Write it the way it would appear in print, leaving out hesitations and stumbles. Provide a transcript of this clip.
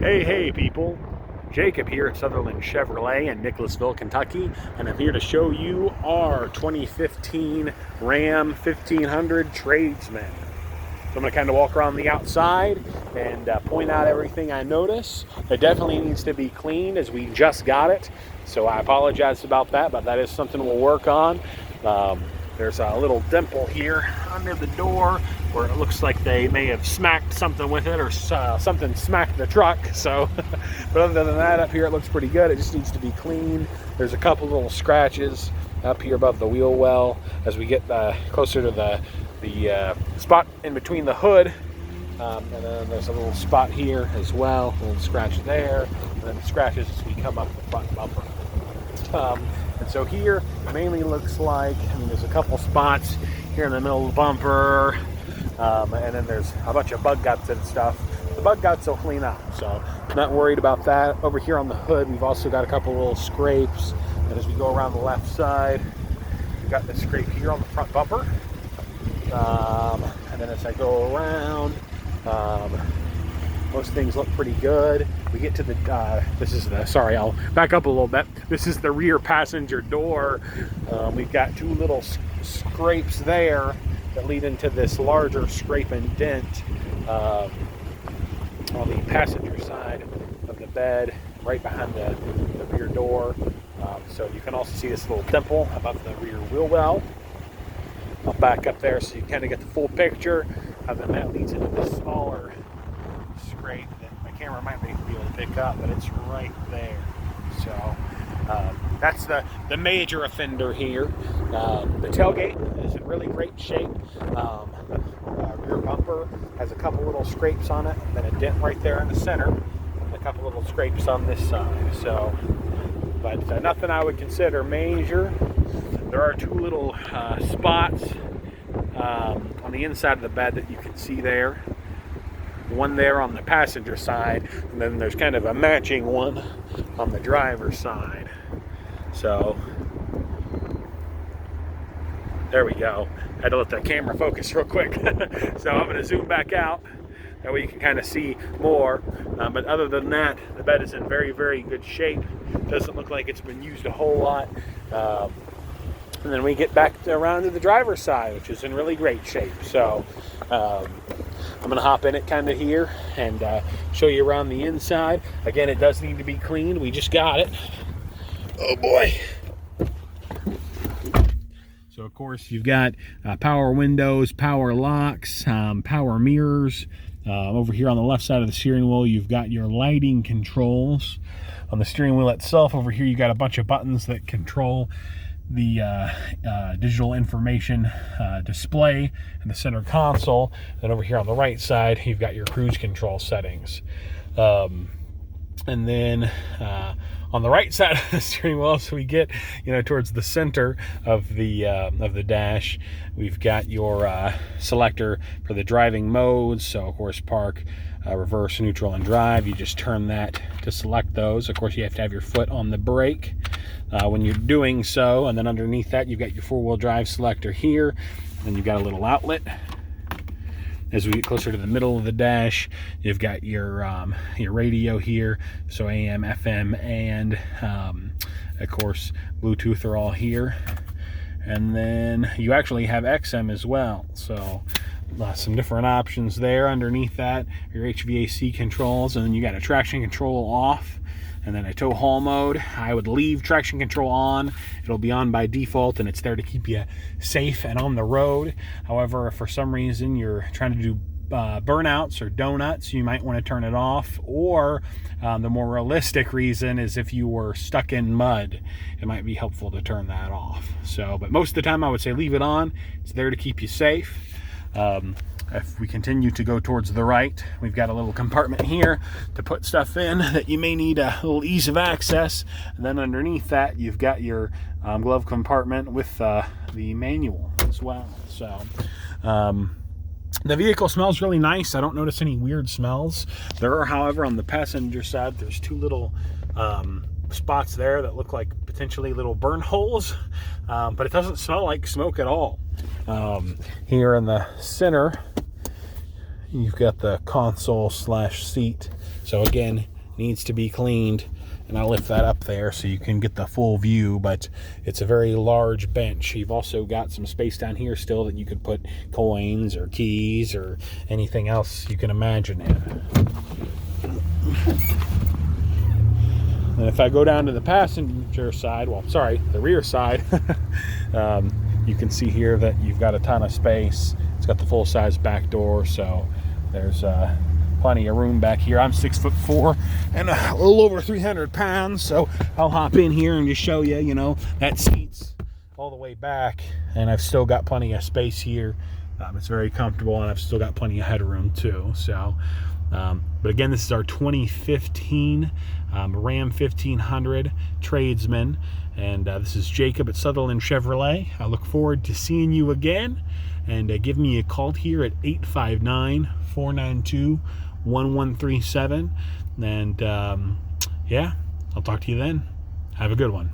Hey people, Jacob here at Sutherland Chevrolet in Nicholasville, Kentucky, and I'm here to show you our 2015 Ram 1500 Tradesman. So I'm going to kind of walk around the outside and point out everything I notice. It definitely needs to be cleaned as we just got it, so I apologize about that, but that is something we'll work on. There's a little dimple here under the door where it looks like they may have smacked something with it, or something smacked the truck. So, but other than that, up here it looks pretty good. It just needs to be cleaned. There's a couple little scratches up here above the wheel well as we get closer to the spot in between the hood. And then there's a little spot here as well, a little scratch there, and then scratches as we come up the front bumper. And so here it mainly looks like, there's a couple spots here in the middle of the bumper, and then there's a bunch of bug guts and stuff. The bug guts will clean up, so not worried about that. Over here on the hood, we've also got a couple little scrapes, and as we go around the left side, we've got the scrape here on the front bumper. And then as I go around, most things look pretty good. We get to the, I'll back up a little bit. This is the rear passenger door. We've got two little scrapes there that lead into this larger scrape and dent on the passenger side of the bed, right behind the rear door. So you can also see this little dimple above the rear wheel well. I'll back up there so you kind of get the full picture. And then that leads into this smaller scrape that my camera might be able to pick up, but it's right there. So that's the major offender here. The tailgate is in really great shape. The rear bumper has a couple little scrapes on it, and then a dent right there in the center, and a couple little scrapes on this side. So, but nothing I would consider major. There are two little spots on the inside of the bed that you can see there. One there on the passenger side, and then there's kind of a matching one on the driver's side. So there we go. Had to let the camera focus real quick. So I'm going to zoom back out. That way you can kind of see more. But other than that, the bed is in very, very good shape. Doesn't look like it's been used a whole lot. And then we get back around to the driver's side, which is in really great shape. So I'm going to hop in it kind of here and show you around the inside. Again, it does need to be cleaned. We just got it. Oh boy. So of course you've got power windows, power locks, power mirrors. Over here on the left side of the steering wheel, you've got your lighting controls. On the steering wheel itself, over here, you got a bunch of buttons that control the digital information display in the center console. And over here on the right side, you've got your cruise control settings. And then on the right side of the steering wheel, so we get towards the center of the dash, we've got your selector for the driving modes. So of course, park, reverse, neutral, and drive. You just turn that to select those. Of course, you have to have your foot on the brake when you're doing so. And then underneath that, you've got your four-wheel drive selector here. And then you've got a little outlet. As we get closer to the middle of the dash, you've got your radio here, so AM, FM, and of course Bluetooth are all here. And then you actually have XM as well, so some different options there. Underneath that, your HVAC controls, and then you got a traction control off, and then a tow haul mode. I would leave traction control on. It'll be on by default, and it's there to keep you safe and on the road. However, if for some reason you're trying to do burnouts or donuts, you might want to turn it off. Or the more realistic reason is if you were stuck in mud, it might be helpful to turn that off. So, but most of the time I would say leave it on. It's there to keep you safe. If we continue to go towards the right, we've got a little compartment here to put stuff in that you may need a little ease of access. And then underneath that, you've got your glove compartment with the manual as well. So the vehicle smells really nice. I don't notice any weird smells. There are, however, on the passenger side, there's two little spots there that look like potentially little burn holes, but it doesn't smell like smoke at all. Here in the center, you've got the console / seat. So again, needs to be cleaned, and I'll lift that up there so you can get the full view. But it's a very large bench. You've also got some space down here still that you could put coins or keys or anything else you can imagine in. And if I go down to the passenger side, the rear side, you can see here that you've got a ton of space. It's got the full-size back door, so there's plenty of room back here. I'm 6'4" and a little over 300 pounds, so I'll hop in here and just show you, that seat's all the way back, and I've still got plenty of space here. It's very comfortable, and I've still got plenty of headroom too. So, but again, this is our 2015 Ram 1500 Tradesman, and this is Jacob at Sutherland Chevrolet. I look forward to seeing you again, and give me a call here at 859-492-1137, and yeah, I'll talk to you then. Have a good one.